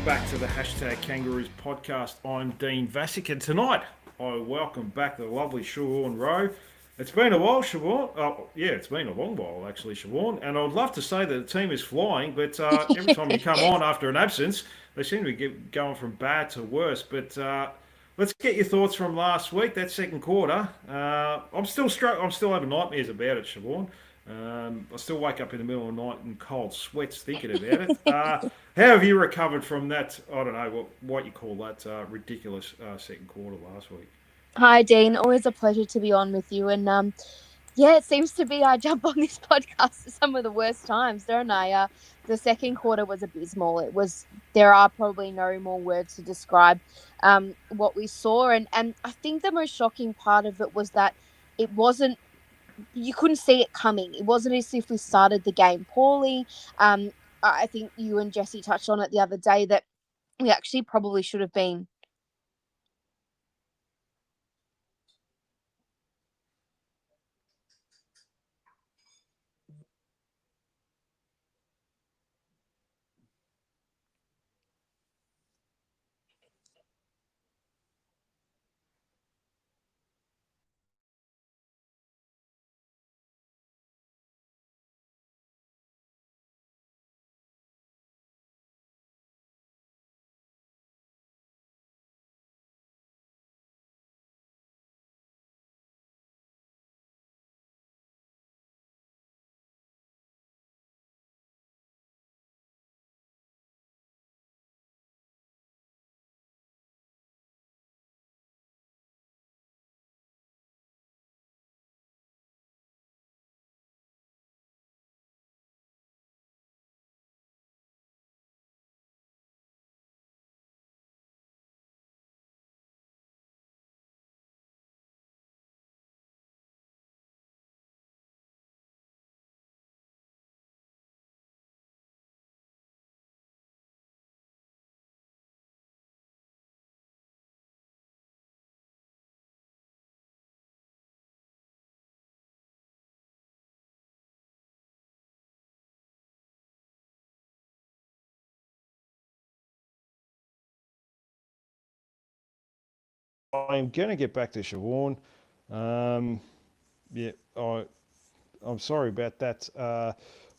back to the Hashtag Kangaroos podcast. I'm Dean Vassick, and tonight I welcome back the lovely Siobhan Rowe. It's been a while, Siobhan. Oh, yeah, it's been a long while, actually, Siobhan. And I'd love to say that the team is flying, but every time you come on after an absence, they seem to be going from bad to worse. But let's get your thoughts from last week, that second quarter. I'm still I'm still having nightmares about it, Siobhan. I still wake up in the middle of the night in cold sweats thinking about it. How have you recovered from that? I don't know what you call that ridiculous second quarter last week. Hi, Dean. Always a pleasure to be on with you. And yeah, it seems to be I jump on this podcast at some of the worst times, don't I? The second quarter was abysmal. It was. There are probably no more words to describe what we saw, and I think the most shocking part of it was that it wasn't. You couldn't see it coming. It wasn't as if we started the game poorly. I think you and Jesse touched on it the other day that we actually probably should have been. I'm going to get back to Siobhan. Um, yeah, I'm sorry about that,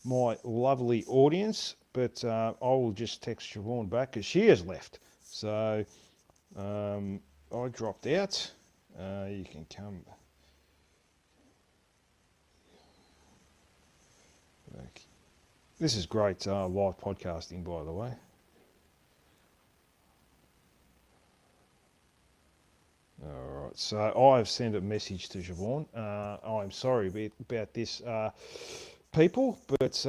my lovely audience, but I will just text Siobhan back because she has left. So I dropped out. You can come back. This is great live podcasting, by the way. All right, so I've sent a message to Siobhan. I'm sorry about this, people, but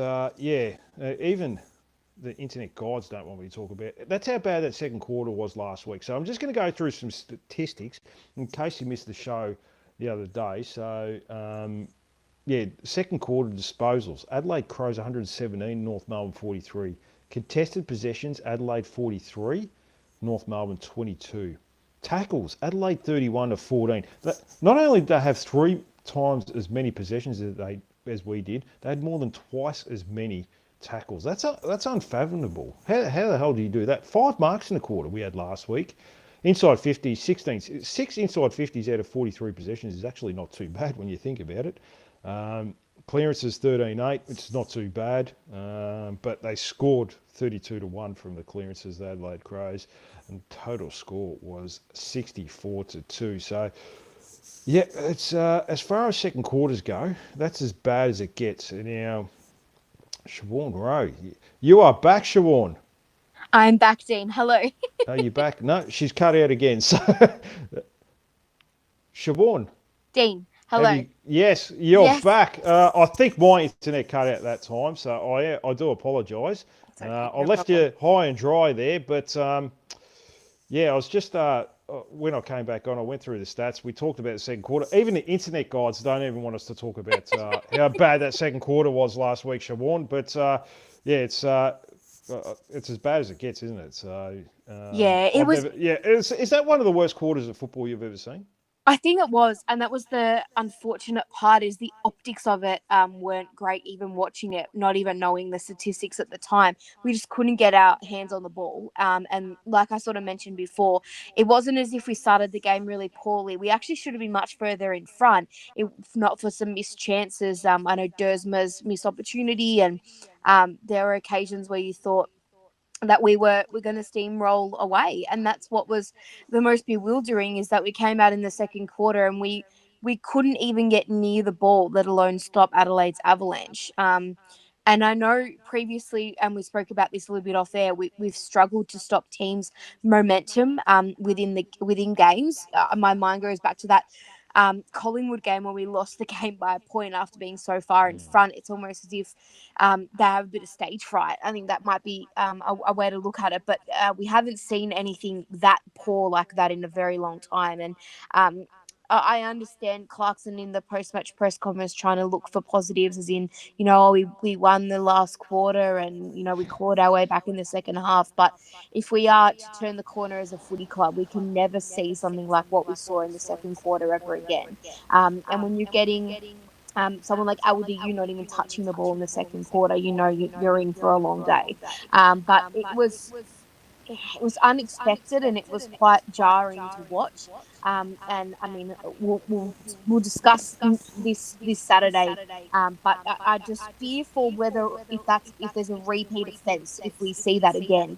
even the internet guides don't want me to talk about it. That's how bad that second quarter was last week. So I'm just going to go through some statistics in case you missed the show the other day. So, second quarter disposals. Adelaide Crows 117, North Melbourne 43. Contested possessions, Adelaide 43, North Melbourne 22. Tackles, Adelaide 31 to 14. Not only did they have three times as many possessions as we did, they had more than twice as many tackles. That's unfathomable. How the hell do you do that? 5 marks in a quarter we had last week. Inside 50, 16. 6 inside 50s out of 43 possessions is actually not too bad when you think about it. Clearances 13-8, which is not too bad, but they scored 32-1 from the clearances, the Adelaide Crows, and total score was 64-2. So, yeah, it's as far as second quarters go, that's as bad as it gets. Now, Siobhan Rowe, you are back, Siobhan. I'm back, Dean. Hello. Are you back? No, she's cut out again. So, Siobhan, Dean, have hello. you? Yes, you're Yes. back. I think my internet cut out that time, so I do apologise. It's okay, I no left problem. you high and dry there, but I was just when I came back on, I went through the stats. We talked about the second quarter. Even the internet guides don't even want us to talk about how bad that second quarter was last week, Siobhan. But it's as bad as it gets, isn't it? So Yeah, it I've was. never. Yeah, is that one of the worst quarters of football you've ever seen? I think it was, and that was the unfortunate part is the optics of it weren't great. Even watching it, not even knowing the statistics at the time, we just couldn't get our hands on the ball. And like I sort of mentioned before, it wasn't as if we started the game really poorly. We actually should have been much further in front, if not for some missed chances. I know Dersma's missed opportunity, and there were occasions where you thought that we're going to steamroll away, and that's what was the most bewildering, is that we came out in the second quarter and we couldn't even get near the ball, let alone stop Adelaide's avalanche. And I know previously, and we spoke about this a little bit off air, we've struggled to stop teams' momentum within games. My mind goes back to that Collingwood game where we lost the game by a point after being so far in front. It's almost as if they have a bit of stage fright. I think that might be a way to look at it, but we haven't seen anything that poor like that in a very long time. And I understand Clarkson in the post-match press conference trying to look for positives, as in, we won the last quarter and, we clawed our way back in the second half. But if we are to turn the corner as a footy club, we can never see something like what we saw in the second quarter ever again. And when you're getting someone like LDU not even touching the ball in the second quarter, you're in for a long day. But it was unexpected and it was quite jarring to watch. And I mean, we'll discuss this Saturday. But I just fear for whether if there's a repeat offence if we see that again.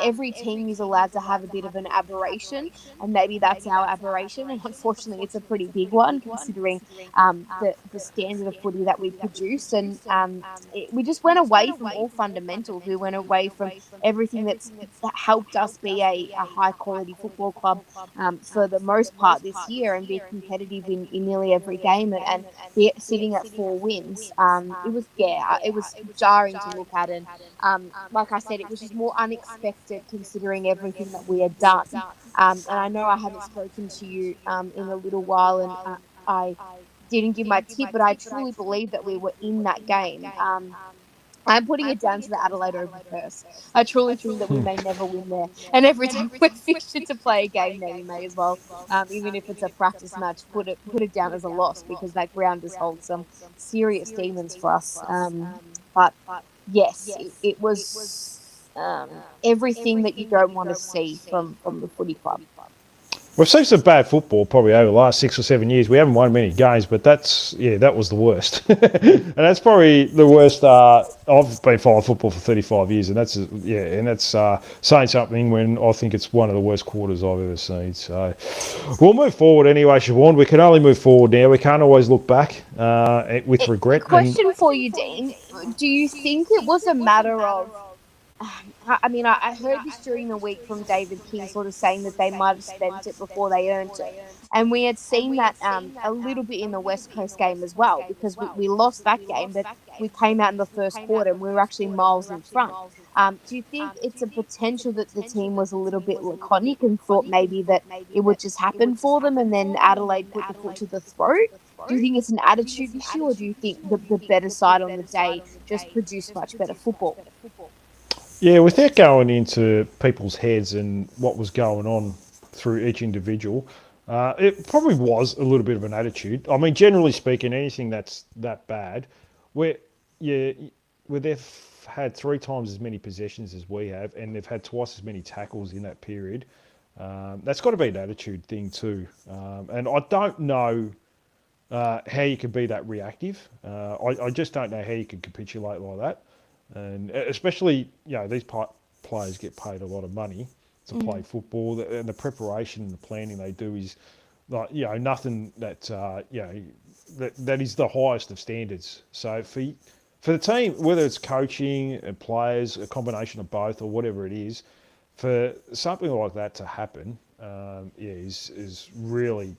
Every team is allowed to have a bit of an aberration, and maybe that's our aberration. And unfortunately, it's a pretty big one considering the standard of footy that we produce. And we just went away from all fundamentals. We went away from everything that helped us be a high quality football club for the most part this year, and be competitive in nearly every game, and be sitting at 4 wins. It was jarring to look at, and like I said, it was just more unexpected considering everything that we had done. And I know I haven't spoken to you in a little while, and I didn't give my tip, but I truly believe that we were in that game. I'm putting it down to the Adelaide Oval curse. I truly think that we may never win there. And every time we're fixtured to play a game there, we may as well, even if it's a practice match, put it down as a loss, because that ground just holds some serious demons for us. But yes, it was everything that you don't want to see from the footy club. We've seen some bad football probably over the last 6 or 7 years. We haven't won many games, but that was the worst. And that's probably the worst. I've been following football for 35 years, and that's saying something when I think it's one of the worst quarters I've ever seen. So we'll move forward anyway, Siobhan. We can only move forward now. We can't always look back with regret. Question for you, Dean. Do you think it was a matter of... I mean, I heard this during the week from David King, sort of saying that they might have spent it before they earned it. And we had seen that a little bit in the West Coast game as well, because we lost that game, but we came out in the first quarter and we were actually miles in front. Do you think it's a potential that the team was a little bit laconic and thought maybe that it would just happen for them, and then Adelaide put the foot to the throat? Do you think it's an attitude issue, or do you think the better side on the day just produced much better football? Yeah, without going into people's heads and what was going on through each individual, it probably was a little bit of an attitude. I mean, generally speaking, anything that's that bad, where they've had 3 times as many possessions as we have, and they've had twice as many tackles in that period, that's got to be an attitude thing too. And I don't know how you can be that reactive. I just don't know how you can capitulate like that. And especially, these players get paid a lot of money to play football, and the preparation and the planning they do is like, nothing that, that is the highest of standards. So for the team, whether it's coaching and players, a combination of both or whatever it is, for something like that to happen, is really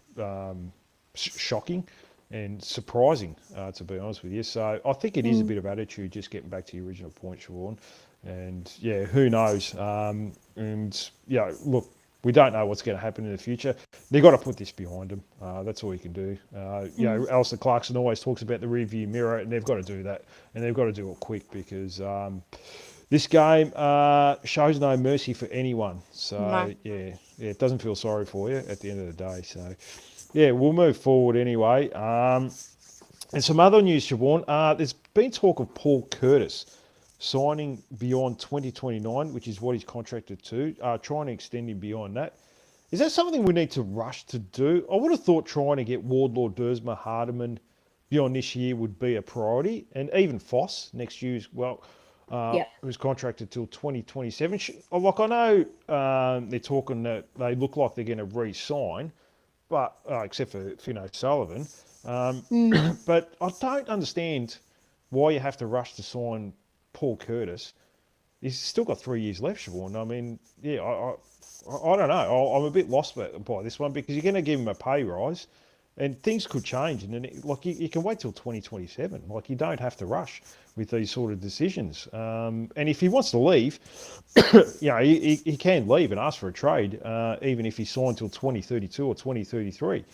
shocking and surprising, to be honest with you. So I think it is a bit of attitude, just getting back to your original point, Siobhan. And who knows? Look, we don't know what's going to happen in the future. They've got to put this behind them. That's all you can do. Alistair Clarkson always talks about the rearview mirror, and they've got to do that. And they've got to do it quick, because this game shows no mercy for anyone. So, it doesn't feel sorry for you at the end of the day. So, Yeah, we'll move forward anyway. And some other news, Siobhan. There's been talk of Paul Curtis signing beyond 2029, which is what he's contracted to, trying to extend him beyond that. Is that something we need to rush to do? I would have thought trying to get Wardlaw, Dersma, Hardiman beyond this year would be a priority, and even Foss next year as well, Yeah. who's contracted till 2027. Like, I know they're talking that they look like they're going to re-sign, but except for Finn O'Sullivan. But I don't understand why you have to rush to sign Paul Curtis. He's still got 3 years left, Siobhan. I mean, yeah, I don't know. I'm a bit lost by this one because you're going to give him a pay rise, and things could change. And then, like, you can wait till 2027. Like, you don't have to rush with these sort of decisions. And if he wants to leave, he can leave and ask for a trade, even if he signed till 2032 or 2033.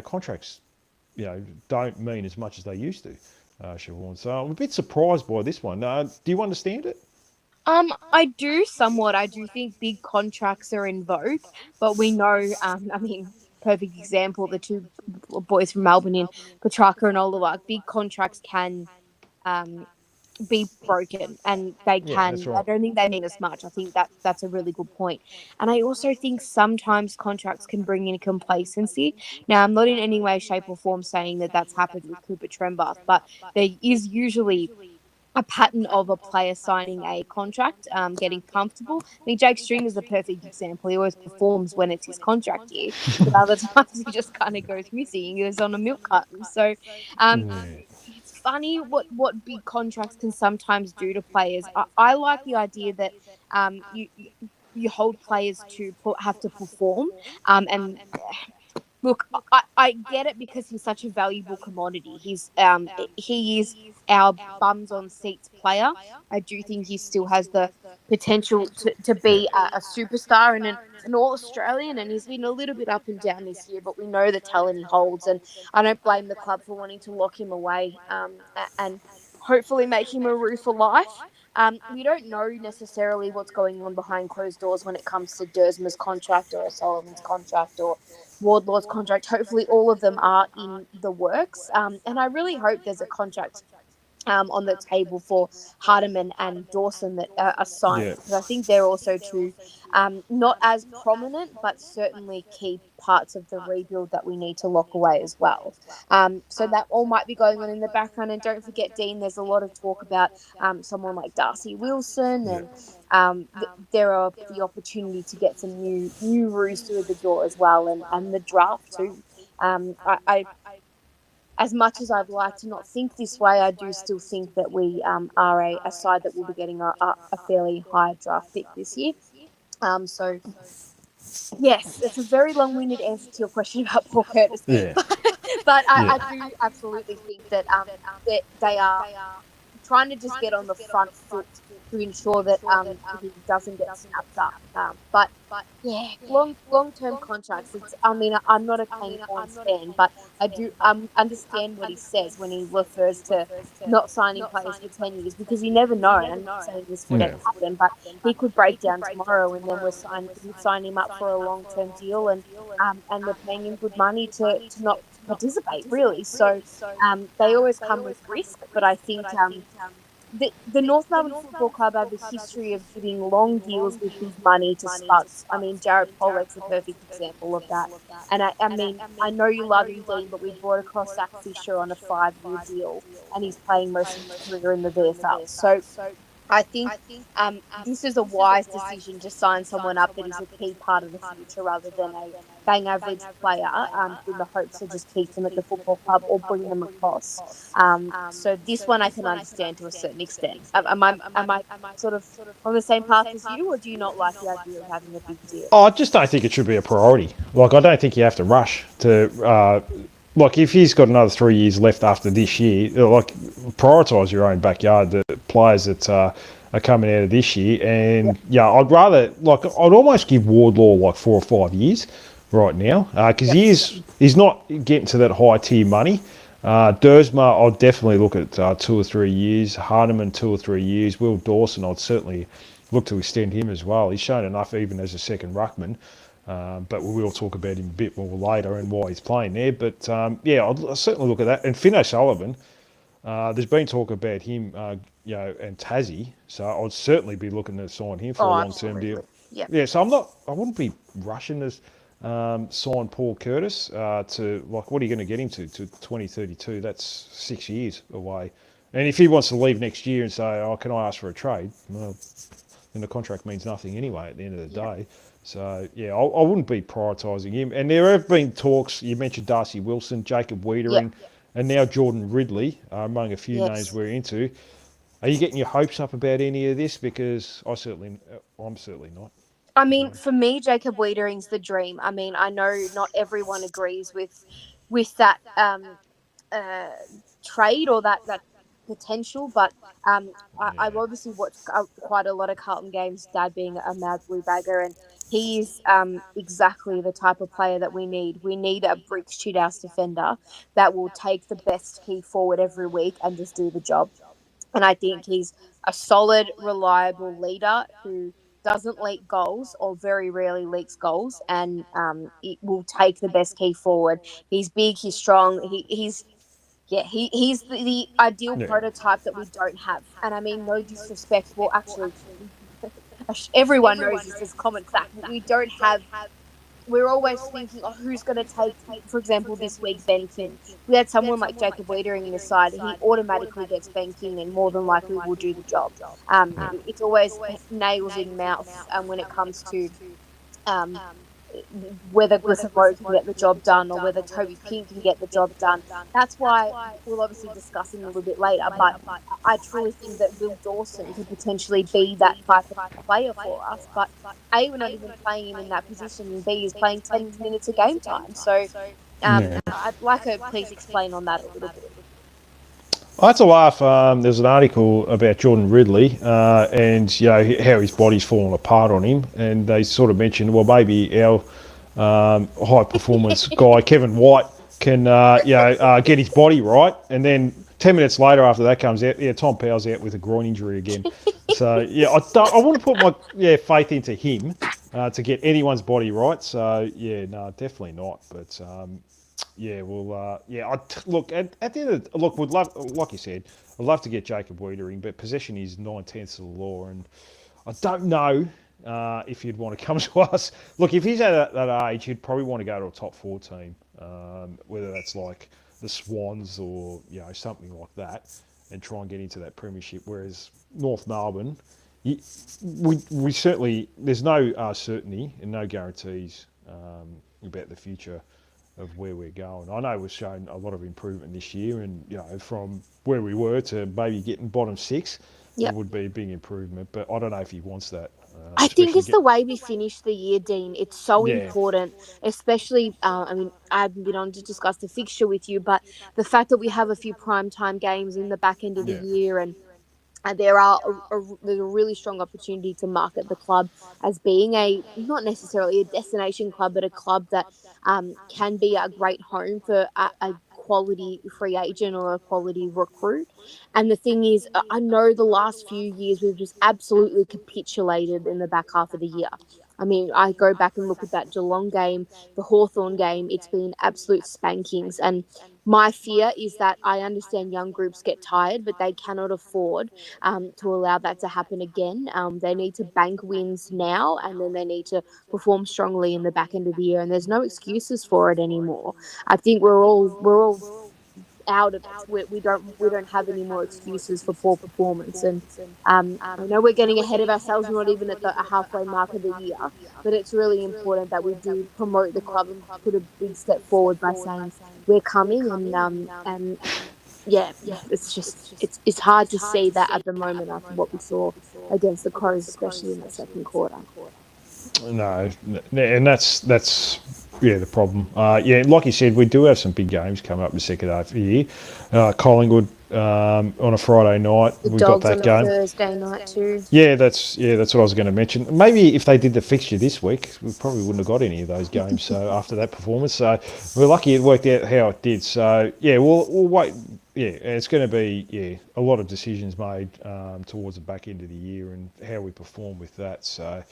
Contracts, don't mean as much as they used to. Siobhan. So I'm a bit surprised by this one. Do you understand it? I do somewhat. I do think big contracts are in vogue, but we know, perfect example, the two boys from Melbourne in Petrarca and Olawak, big contracts can be broken, and they Yeah, that's can. I right. don't think they mean as much. I think that's a really good point. And I also think sometimes contracts can bring in complacency. Now, I'm not in any way, shape, or form saying that that's happened with Cooper Trembath, but there is usually a pattern of a player signing a contract, getting comfortable. I mean, Jake Stringer is the perfect example. He always performs when it's his contract year, but other times he just kind of goes missing. He was on a milk carton. So, um, Yeah. it's funny what big contracts can sometimes do to players. I like the idea that you hold players to have to perform, and look, I get it because he's such a valuable commodity. He is our bums on seats player. I do think he still has the potential to Yeah. be a superstar and an all Australian, and he's been a little bit up and down this year, but we know the talent he holds, and I don't blame the club for wanting to lock him away, and hopefully make him a Roo for life. We don't know necessarily what's going on behind closed doors when it comes to Dersma's contract or Sullivan's contract or Wardlaw's contract. Hopefully, all of them are in the works. And I really hope there's a contract on the table for Hardiman and Dawson that are signed, Yeah. because I think they're also two, not as prominent, but certainly key parts of the rebuild that we need to lock away as well. So that all might be going on in the background. And don't forget, Dean, there's a lot of talk about someone like Darcy Wilson, Yeah. and there are the opportunity to get some new roos through the door as well, and the draft too. I as much as I'd like to not think this way, I do still think that we are a side that will be getting a fairly high draft pick this year. So, yes, it's a very long-winded answer to your question about Paul Curtis, Yeah. but Yeah. I do absolutely think that they are trying to just get on the front foot to ensure that he doesn't get snapped up. But yeah, long term contracts. I'm not a Kane Cornes fan, but I do understand what he says when he refers to not signing players for 10 years, because you never know. And I'm not saying this would Yeah. ever happen, but he could break down tomorrow, and then we sign him up for a long term deal, and we're paying him good money to not participate really. So they always come with risk, but I think the North Melbourne Football Club have a history of giving long deals with big money to spuds. I mean, Jared Pollock's a perfect example of that. And I know you love him, Dean, but we brought across Zach Fisher on a 5-year deal, and he's playing most of his career in the VFL. So I think this is a wise decision to sign someone up that is a key part of the future, rather than a bang average player, in the hopes to just keep them at the football club or bring them across. So this one I can understand to a certain extent. Am I sort of on the same path as you, or do you not like the idea of having a big deal? Oh, I just don't think it should be a priority. Like, I don't think you have to rush to. Like, if he's got another 3 years left after this year, like, prioritise your own backyard, the players that are coming out of this year. And, I'd rather, like, I'd almost give Wardlaw, like, 4 or 5 years right now, because he's not getting to that high tier money. Dersma, I'll definitely look at 2 or 3 years. Hardiman, 2 or 3 years. Will Dawson, I'd certainly look to extend him as well. He's shown enough even as a second ruckman. But we will talk about him a bit more later and why he's playing there. But I'll certainly look at that. And Finn O'Sullivan, there's been talk about him, and Tassie. So I'd certainly be looking to sign him for Oh, a long-term absolutely. deal. Yeah. Yeah, so I wouldn't be rushing to sign Paul Curtis to, like, what are you going to get him to 2032? That's 6 years away. And if he wants to leave next year and say, oh, can I ask for a trade? Well, then the contract means nothing anyway at the end of the day. So, I wouldn't be prioritising him. And there have been talks, you mentioned Darcy Wilson, Jacob Wiedering, and now Jordan Ridley, among a few names we're into. Are you getting your hopes up about any of this? Because I'm certainly not. I mean, for me, Jacob Wiedering's the dream. I mean, I know not everyone agrees with that trade or that potential, but I've obviously watched quite a lot of Carlton games, dad being a mad blue bagger, and he's exactly the type of player that we need. We need a brick shithouse defender that will take the best key forward every week and just do the job. And I think he's a solid, reliable leader who doesn't leak goals or very rarely leaks goals, and it will take the best key forward. He's big, he's strong, he's the ideal prototype that we don't have. And I mean, no disrespect. Well, actually, everyone knows this is common fact. We don't have. We're always thinking, oh, who's going to take, for example, this week, Ben King. We had someone like Jacob Wiedering in the side. He automatically gets Ben King and more than likely will do the job. It's always nails in mouth when it comes to whether Griffin Road can get the job done or whether Toby King can get the job done. That's why we'll obviously discuss him a little bit later, but I truly think that Will Dawson could potentially be that type of player for us. But A, we're not even playing him in that position, and B, he's playing 10 minutes of game time. So I'd like to please explain on that a little bit. I had to laugh. There's an article about Jordan Ridley and how his body's fallen apart on him, and they sort of mentioned, well, maybe our high performance guy Kevin White can get his body right, and then 10 minutes later after that comes out, Tom Powell's out with a groin injury again. So I want to put my faith into him to get anyone's body right. So no, definitely not. But look, at the end of would love, like you said, I'd love to get Jacob Wiedering, but possession is 9/10 of the law, and I don't know if he'd want to come to us. Look, if he's at that age, he'd probably want to go to a top 4 team, whether that's like the Swans or something like that, and try and get into that premiership. Whereas North Melbourne, we certainly, there's no certainty and no guarantees about the future of where we're going. I know we've shown a lot of improvement this year, and from where we were to maybe getting bottom 6, it would be a big improvement. But I don't know if he wants that. I think it's the way we finish the year, Dean. It's so important, especially, I mean, I haven't been on to discuss the fixture with you, but the fact that we have a few primetime games in the back end of the year, and there's a really strong opportunity to market the club as being not necessarily a destination club, but a club that can be a great home for a quality free agent or a quality recruit. And the thing is, I know the last few years we've just absolutely capitulated in the back half of the year. I mean, I go back and look at that Geelong game, the Hawthorn game, it's been absolute spankings. And my fear is that I understand young groups get tired, but they cannot afford to allow that to happen again. They need to bank wins now, and then they need to perform strongly in the back end of the year. And there's no excuses for it anymore. I think we're all out of it. We don't have any more excuses for poor performance. And I know we're getting ahead of ourselves. We're not even at the halfway mark of the year, but it's really important that we do promote the club and put a big step forward by saying we're coming. And it's hard to see that at the moment after what we saw against the Crows, especially in the second quarter. No, and that's the problem. Like you said, we do have some big games coming up in the second half of the year. Collingwood on a Friday night. We got that game. Thursday night too. That's what I was going to mention. Maybe if they did the fixture this week, we probably wouldn't have got any of those games. So after that performance, so we're lucky it worked out how it did. So we'll wait. It's going to be a lot of decisions made towards the back end of the year and how we perform with that. So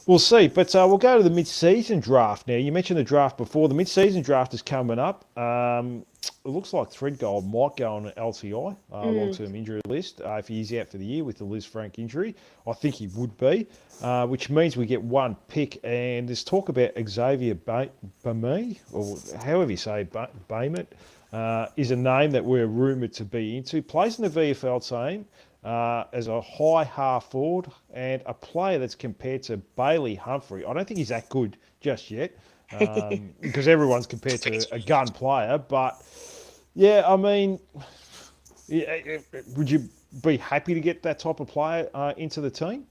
We'll see, but we'll go to the mid-season draft now. You mentioned the draft before. The mid-season draft is coming up. It looks like Threadgold might go on an LTI, long-term injury list, if he's out for the year with the Liz Frank injury. I think he would be, which means we get one pick. And there's talk about Xavier Bamey, or however you say Baymet, is a name that we're rumoured to be into. Plays in the VFL team. As a high half forward and a player that's compared to Bailey Humphrey. I don't think he's that good just yet because everyone's compared to a gun player. But, yeah, I mean, would you be happy to get that type of player into the team?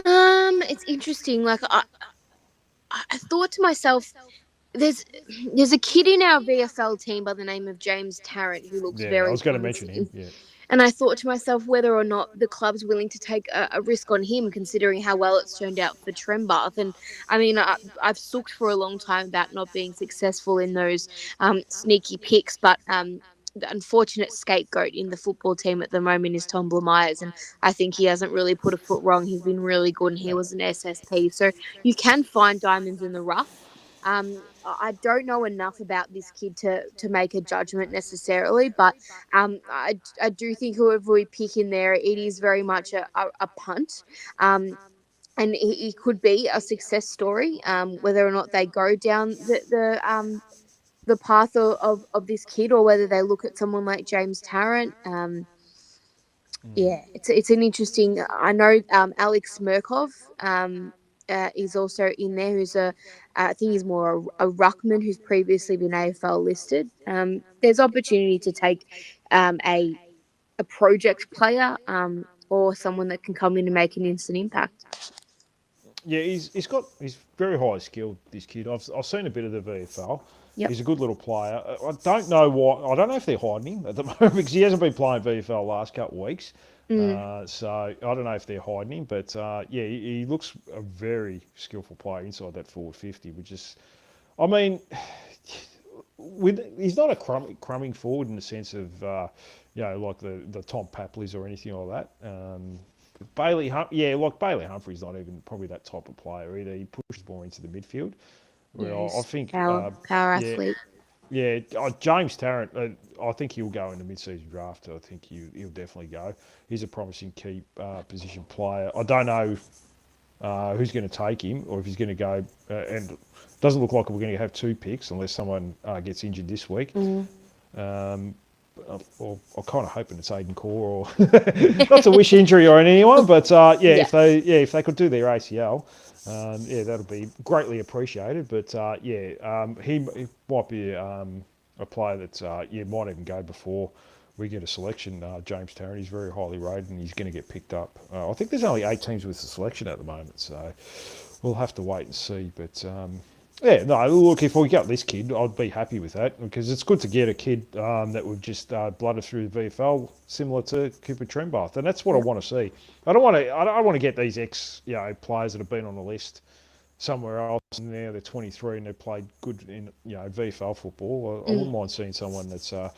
It's interesting. Like, I thought to myself, there's a kid in our VFL team by the name of James Tarrant who looks very I was going to promising. mention him, yeah. And I thought to myself whether or not the club's willing to take a risk on him, considering how well it's turned out for Trembath. And I mean, I've sulked for a long time about not being successful in those sneaky picks, but the unfortunate scapegoat in the football team at the moment is Tom Myers, and I think he hasn't really put a foot wrong. He's been really good, and he was an SSP. So you can find diamonds in the rough. I don't know enough about this kid to make a judgment necessarily, but I do think whoever we pick in there, it is very much a punt. And he could be a success story, whether or not they go down the path of this kid, or whether they look at someone like James Tarrant. Yeah, it's an interesting. I know Alex Murkov is also in there, who's I think he's more a ruckman who's previously been AFL listed. There's opportunity to take a project player or someone that can come in and make an instant impact. Yeah, he's very high skilled, this kid. I've seen a bit of the VFL. Yep. He's a good little player. I don't know why. I don't know if they're hiding him at the moment because he hasn't been playing VFL the last couple of weeks. So I don't know if they're hiding him, but yeah, he looks a very skillful player inside that forward 50, which is, I mean, he's not a crumbing forward in the sense of, like the Tom Papleys or anything like that. Bailey Humphrey's not even probably that type of player either. He pushes more into the midfield. Yes, I think power athlete. Yeah, James Tarrant, I think he'll go in the mid-season draft. I think he'll definitely go. He's a promising key position player. I don't know who's going to take him or if he's going to go. And it doesn't look like we're going to have two picks unless someone gets injured this week. I'm kind of hoping it's Aiden Core or not to wish injury on anyone, but if they could do their ACL. That'll be greatly appreciated. But he might be a player that might even go before we get a selection. James Tarrant, he's very highly rated and he's going to get picked up. I think there's only 8 teams with the selection at the moment, so we'll have to wait and see. But look, if we got this kid, I'd be happy with that because it's good to get a kid that we've just blooded through the VFL, similar to Cooper Trembath, and that's what I want to see. I don't want to get these players that have been on the list somewhere else and now they're 23 and they've played good in VFL football. I wouldn't mind seeing someone that's the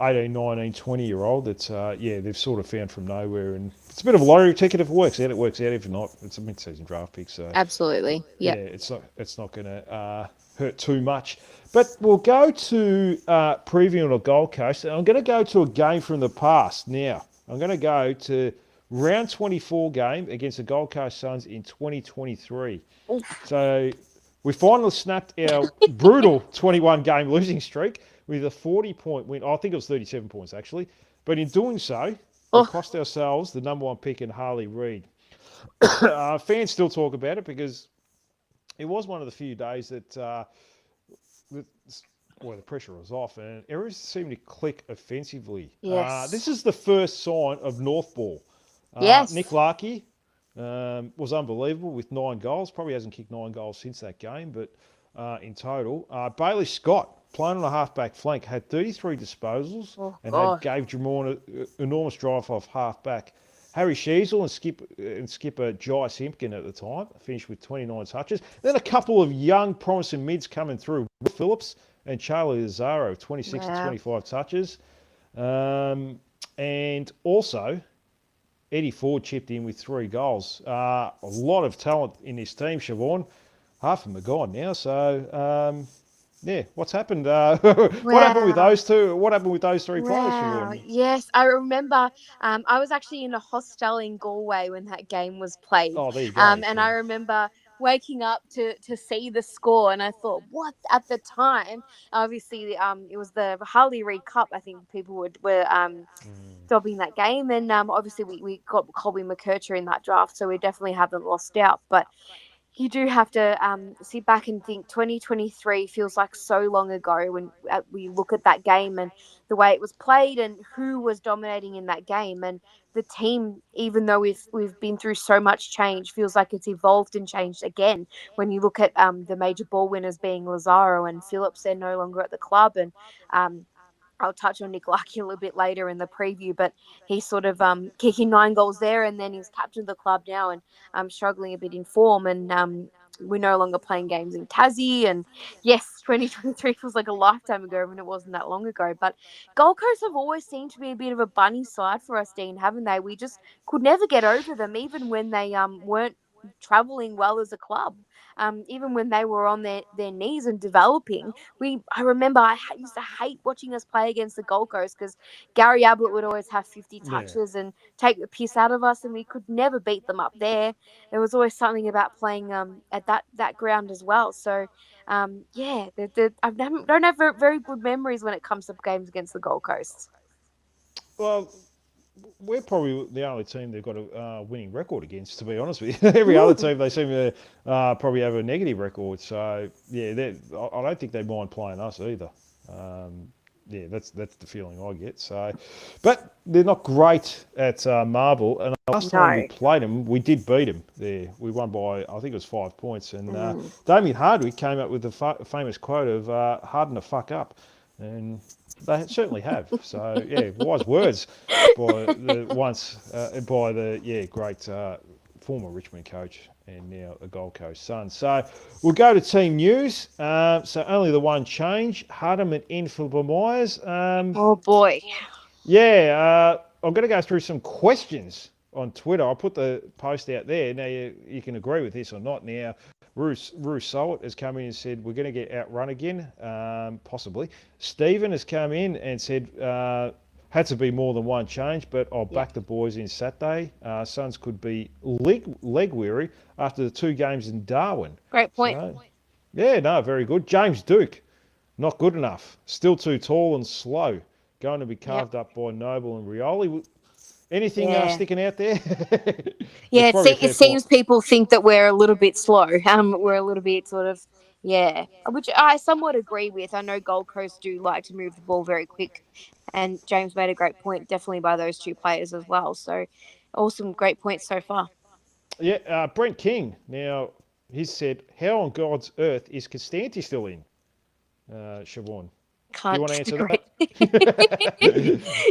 18, 19, 20-year-old that's they've sort of found from nowhere, and it's a bit of a lottery ticket. If it works out, it works out. If not, it's a mid-season draft pick. So absolutely, yeah, it's not going to hurt too much. But we'll go to previewing the Gold Coast, and I'm going to go to a game from the past now. I'm going to go to round 24 game against the Gold Coast Suns in 2023. So we finally snapped our brutal 21-game losing streak with a 40-point win. I think it was 37 points, actually. But in doing so, we cost ourselves the number 1 pick in Harley Reid. Fans still talk about it because it was one of the few days that the pressure was off and everything seemed to click offensively. Yes. This is the first sign of North Ball. Yes. Nick Larkey was unbelievable with 9 goals. Probably hasn't kicked 9 goals since that game, but in total. Bailey Scott, playing on a half-back flank, had 33 disposals gave Drummoun an enormous drive off half-back. Harry Sheasel and skipper Jai Simpkin at the time finished with 29 touches. Then a couple of young, promising mids coming through. Will Phillips and Charlie Lazaro, 26 to 25 touches. And also, Eddie Ford chipped in with 3 goals. A lot of talent in this team, Siobhan. Half of them are gone now. So, what's happened? What happened with Wow. those two? What happened with those 3 players, Wow. Siobhan? Yes, I remember. I was actually in a hostel in Galway when that game was played. Oh, there you go. And I remember waking up to see the score, and I thought, what at the time? Obviously, it was the Harley Reid Cup. I think people were dobbing that game, and obviously we got Colby McKercher in that draft, so we definitely haven't lost out. But you do have to sit back and think 2023 feels like so long ago when we look at that game and the way it was played and who was dominating in that game, and the team, even though we've been through so much change, feels like it's evolved and changed again. When you look at the major ball winners being Lazaro and Phillips, they're no longer at the club, and um, I'll touch on Nick Lucky a little bit later in the preview, but he's sort of kicking 9 goals there, and then he's captained the club now and struggling a bit in form. And we're no longer playing games in Tassie. And yes, 2023 feels like a lifetime ago when it wasn't that long ago. But Gold Coast have always seemed to be a bit of a bunny side for us, Dean, haven't they? We just could never get over them, even when they weren't traveling well as a club. Even when they were on their knees and developing, I remember used to hate watching us play against the Gold Coast because Gary Ablett would always have 50 Yeah. touches and take the piss out of us, and we could never beat them up there. There was always something about playing at that ground as well. So I don't have very good memories when it comes to games against the Gold Coast. Well, we're probably the only team they've got a winning record against, to be honest with you. Every other team, they seem to probably have a negative record. So, yeah, I don't think they mind playing us either. That's the feeling I get. So, but they're not great at marble. And last time we played them, we did beat them there. We won by, I think it was 5 points. And Damien Hardwick came up with the famous quote of harden the fuck up. And they certainly have. So, yeah, wise words by the great former Richmond coach and now a Gold Coast Sun. So we'll go to team news. So only the one change. Hardeman in for Myers. Oh, boy. Yeah, I'm going to go through some questions on Twitter. I'll put the post out there. Now, you can agree with this or not. Now, Rue Salt has come in and said, we're going to get outrun again, possibly. Stephen has come in and said, had to be more than one change, but I'll back the boys in Saturday. Suns could be leg weary after the 2 games in Darwin. Great point. So, very good. James Duke, not good enough. Still too tall and slow. Going to be carved up by Noble and Rioli. Anything sticking out there? Yeah, it seems people think that we're a little bit slow. We're a little bit sort of, which I somewhat agree with. I know Gold Coast do like to move the ball very quick, and James made a great point, definitely by those 2 players as well. So, awesome, great points so far. Yeah, Brent King. Now, he said, how on God's earth is Costanti still in, Siobhan? Do you want to answer that?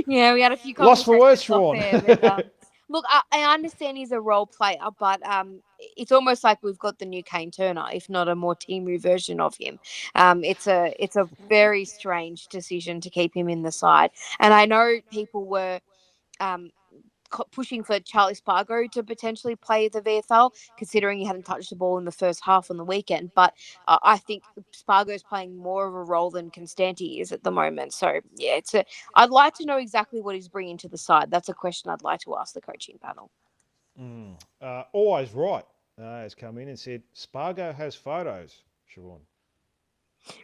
Yeah, we had a few lost for words, Siobhan. Look, I understand he's a role player, but it's almost like we've got the new Kane Turner, if not a more Timu version of him. It's a very strange decision to keep him in the side, and I know people were pushing for Charlie Spargo to potentially play the VFL, considering he hadn't touched the ball in the first half on the weekend. But I think Spargo's playing more of a role than Constanti is at the moment. So, yeah, I'd like to know exactly what he's bringing to the side. That's a question I'd like to ask the coaching panel. Always right has come in and said, Spargo has photos, Siobhan.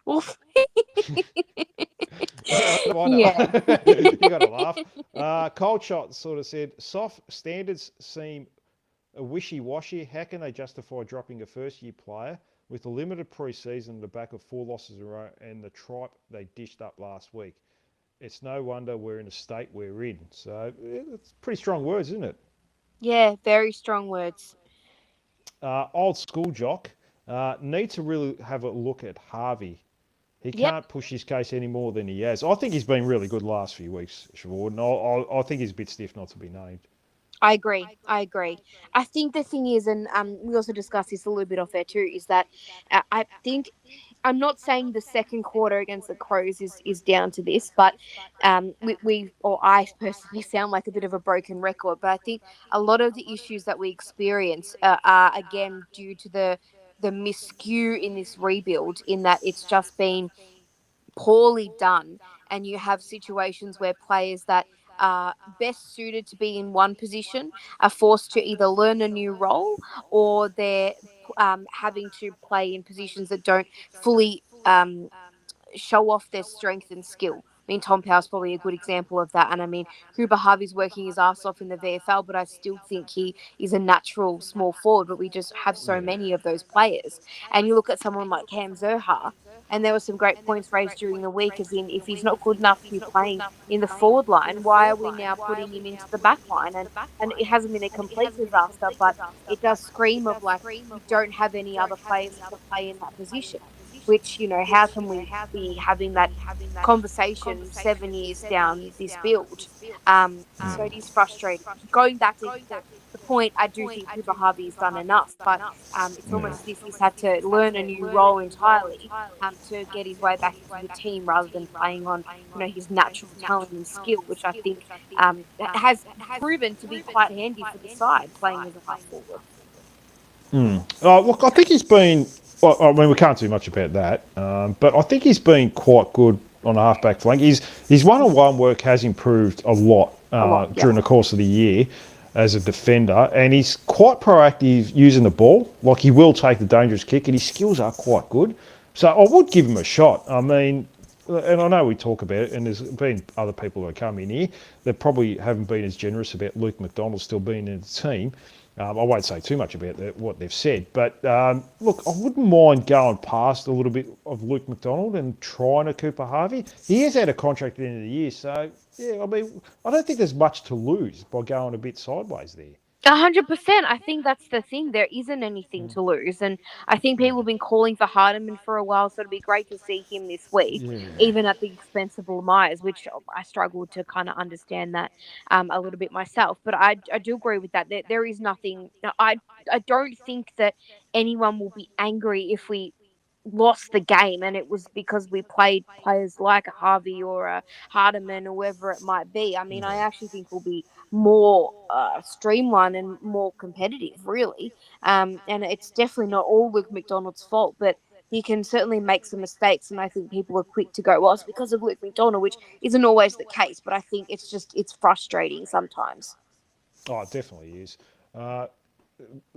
Well, yeah. You got to laugh. Cold Shot sort of said, soft standards seem wishy-washy. How can they justify dropping a first-year player with a limited pre-season on the back of 4 losses in a row and the tripe they dished up last week? It's no wonder we're in the state we're in. So it's pretty strong words, isn't it? Yeah, very strong words. Old school jock. Need to really have a look at Harvey. He can't push his case any more than he has. I think he's been really good last few weeks, Siobhan. I think he's a bit stiff not to be named. I agree. I agree. I think the thing is, and we also discussed this a little bit off air too, is that I think I'm not saying the second quarter against the Crows is down to this, but we or I personally sound like a bit of a broken record. But I think a lot of the issues that we experience are again due to the miscue in this rebuild, in that it's just been poorly done, and you have situations where players that are best suited to be in one position are forced to either learn a new role, or they're having to play in positions that don't fully show off their strength and skill. I mean, Tom Powell's probably a good example of that. And I mean, Cooper Harvey's working his ass off in the VFL, but I still think he is a natural small forward. But we just have so Yeah. many of those players. And you look at someone like Cam Zerha, and there were some great points raised during the week, as in, if he's not good enough to be playing in the forward line, why are we now putting him into the back line? And it hasn't been a complete disaster, but it does scream of like, we don't have any other players that can play in that position. Which, how can we be having that conversation 7 years down this build? So it is frustrating. Going back to the point, I do think Cooper Harvey has done enough, but it's almost as if he's had to learn a new role entirely to get his way back into the team, rather than playing on his natural talent and skill, which I think has proven to be quite handy for the side, playing as a half forward. Look, I think he's been. Well, I mean, we can't do much about that, but I think he's been quite good on the halfback flank. His one-on-one work has improved a lot during the course of the year as a defender, and he's quite proactive using the ball. Like, he will take the dangerous kick, and his skills are quite good. So I would give him a shot. I mean, and I know we talk about it, and there's been other people who have come in here that probably haven't been as generous about Luke McDonald still being in the team. I won't say too much about what they've said, but look, I wouldn't mind going past a little bit of Luke McDonald and trying a Cooper Harvey. He has had a contract at the end of the year, so yeah, I mean, I don't think there's much to lose by going a bit sideways there. 100%. I think that's the thing. There isn't anything to lose. And I think people have been calling for Hardiman for a while, so it'd be great to see him this week, Yeah. even at the expense of Myers, which I struggled to kind of understand that a little bit myself. But I do agree with that. There is nothing. I don't think that anyone will be angry if we lost the game and it was because we played players like a Harvey or a Hardiman or whoever it might be. I mean, I actually think we'll be more streamlined and more competitive, really. And it's definitely not all Luke McDonald's fault, but he can certainly make some mistakes. And I think people are quick to go, well, it's because of Luke McDonald, which isn't always the case. But I think it's frustrating sometimes. Oh, it definitely is. Uh,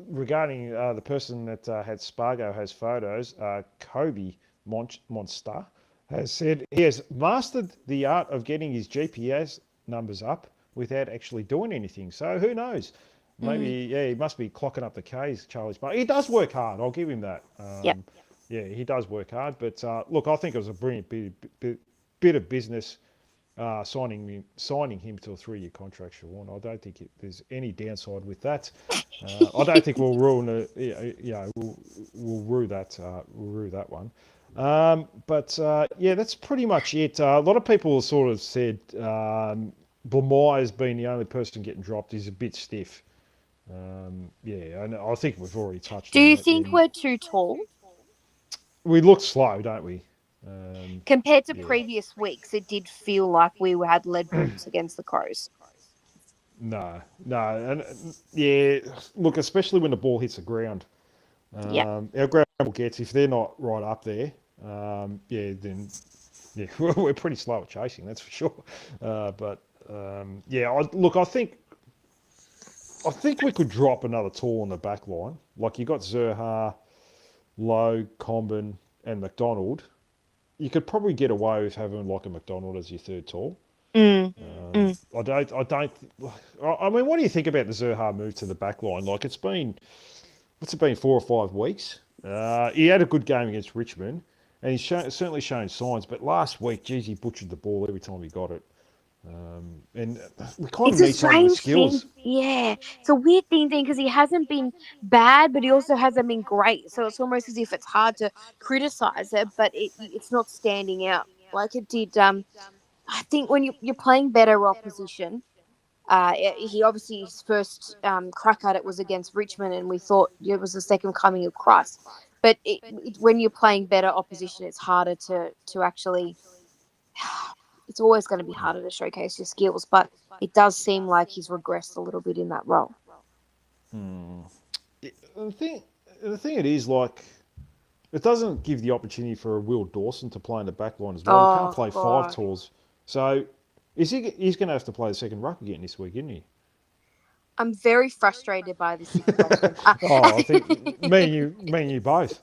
Regarding the person that had Spargo has photos, Kobe Monster has said he has mastered the art of getting his GPS numbers up without actually doing anything. So who knows? Maybe, yeah, he must be clocking up the Ks, Charlie Spargo. He does work hard, I'll give him that. Yep. Yeah, he does work hard. But look, I think it was a brilliant bit of business signing him to a 3-year contract, Siobhan. I don't think there's any downside with that. I don't think we'll ruin we'll rue that one. But yeah, that's pretty much it. A lot of people sort of said Blameyer's been the only person getting dropped. He's a bit stiff. Yeah, and I think we've already touched Do on you that. think we're too tall? We look slow, don't we? Compared to Yeah. previous weeks, it did feel like we had lead balls against the Crows. No, and yeah, look, especially when the ball hits the ground. Yeah. Our ground ball gets, if they're not right up there, yeah, then yeah, we're pretty slow at chasing, that's for sure. But yeah, I think we could drop another tall on the back line. Like, you got Zerha, Lowe, Comben, and McDonald. You could probably get away with having like a McDonald as your third tall. Mm. I don't. I mean, what do you think about the Zerha move to the back line? Like, what's it been, 4 or 5 weeks? He had a good game against Richmond, and he's certainly shown signs. But last week, geez, he butchered the ball every time he got it. And we kind of It's a need someone with strange thing. skills. Yeah. It's a weird thing because he hasn't been bad, but he also hasn't been great. So it's almost as if it's hard to criticize it, but it's not standing out like it did. I think when you're playing better opposition, He obviously his first crack at it was against Richmond, and we thought it was the second coming of Christ. But when you're playing better opposition, it's harder to actually. It's always going to be harder to showcase your skills, but it does seem like he's regressed a little bit in that role. The thing it is, like, it doesn't give the opportunity for a Will Dawson to play in the back line as well. He can't play five tools. So he's going to have to play the second ruck again this week, isn't he? I'm very frustrated by this situation. I think me and you both.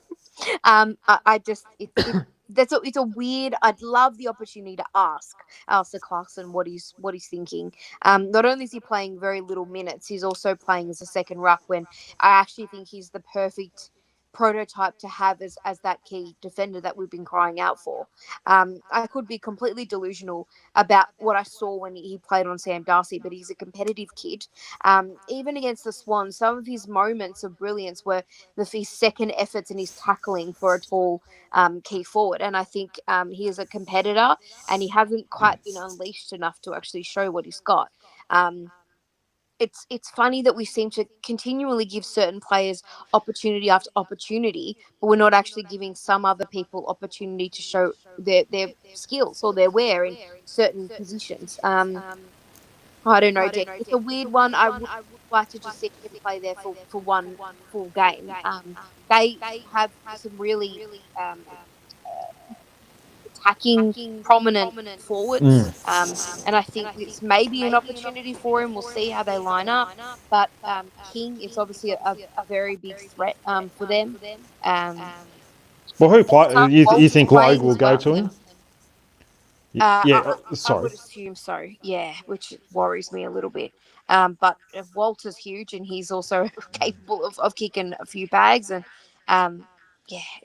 I just it's a weird. I'd love the opportunity to ask Alistair Clarkson what he's thinking. Not only is he playing very little minutes, he's also playing as a second ruck. When I actually think he's the perfect prototype to have as that key defender that we've been crying out for. I could be completely delusional about what I saw when he played on Sam Darcy, but he's a competitive kid. Even against the Swans, some of his moments of brilliance were his second efforts and his tackling for a tall key forward. And I think he is a competitor, and he hasn't quite been unleashed enough to actually show what he's got. It's funny that we seem to continually give certain players opportunity after opportunity, but we're not actually giving some other people opportunity to show their skills or their wear in certain positions. I don't know, Jake. It's a weird one. I would like to just see him play there for one full game. They have some really attacking, prominent forwards. And I think it's maybe an opportunity for him. We'll see how they line up. But King is obviously a very big threat for them. Well, who play? You think Logue will go to him? Sorry. I would assume so. Yeah, which worries me a little bit. But if Walter's huge and he's also capable of kicking a few bags, and